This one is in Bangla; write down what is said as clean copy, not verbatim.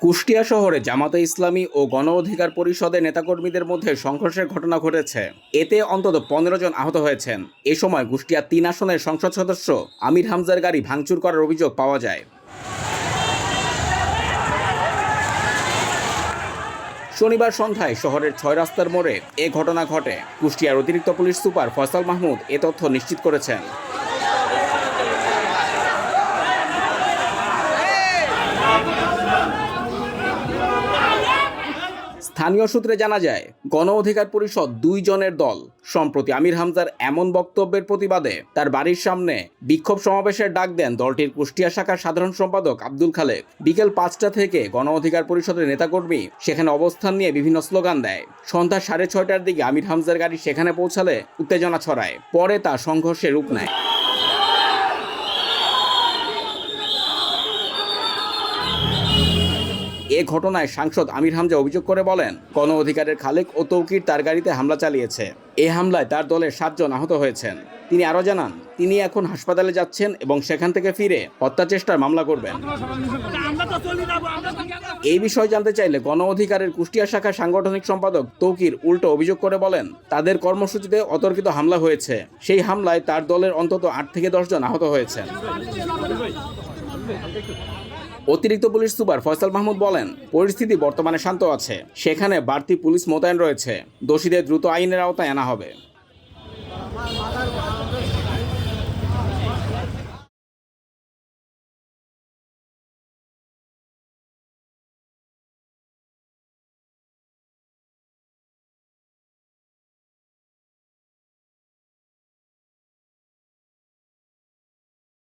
কুষ্টিয়া শহরে জামাতে ইসলামী ও গণ অধিকার পরিষদের নেতাকর্মীদের মধ্যে সংঘর্ষের ঘটনা ঘটেছে। এতে অন্তত 15 জন আহত হয়েছেন। এ সময় কুষ্টিয়া 3 আসনের সংসদ সদস্য আমির হামজার গাড়ি ভাঙচুর করার অভিযোগ পাওয়া যায়। শনিবার সন্ধ্যায় শহরের 6 রাস্তার মোড়ে এ ঘটনা ঘটে। কুষ্টিয়ার অতিরিক্ত পুলিশ সুপার ফয়সাল মাহমুদ এ তথ্য নিশ্চিত করেছেন। স্থানীয় সূত্রে জানা যায়, গণ অধিকার পরিষদ 2 জনের দল সম্প্রতি আমির হামজার এমন বক্তব্যের প্রতিবাদে তার বাড়ির সামনে বিক্ষোভ সমাবেশের ডাক দেন দলটির কুষ্টিয়া শাখার সাধারণ সম্পাদক আব্দুল খালেক। বিকেল 5টা থেকে গণ অধিকার পরিষদের নেতাকর্মী সেখানে অবস্থান নিয়ে বিভিন্ন স্লোগান দেয়। সন্ধ্যা 6:30টার দিকে আমির হামজার গাড়ি সেখানে পৌঁছালে উত্তেজনা ছড়ায়। পরে তা সংঘর্ষে রূপ নেয়। এ ঘটনায় সাংসদ আমির হামজা অভিযোগ করে বলেন, গণ অধিকারের খালেক ও তৌকির তার গাড়িতে হামলা চালিয়েছে। এই হামলায় তার দলের 7 জন আহত হয়েছেন। তিনি আরও জানান, তিনি এখন হাসপাতালে যাচ্ছেন এবং সেখান থেকে ফিরে হত্যা চেষ্টার মামলা করবেন। এই বিষয়ে জানতে চাইলে গণ অধিকারের কুষ্টিয়া শাখার সাংগঠনিক সম্পাদক তৌকির উল্টো অভিযোগ করে বলেন, তাদের কর্মসূচিতে অতর্কিত হামলা হয়েছে। সেই হামলায় তার দলের অন্তত 8 থেকে 10 জন আহত হয়েছেন। অতিরিক্ত পুলিশ সুপার ফয়সাল মাহমুদ বলেন, পরিস্থিতি বর্তমানে শান্ত আছে। সেখানে বাড়তি পুলিশ মোতায়েন রয়েছে। দোষীদের দ্রুত আইনের আওতায় আনা হবে।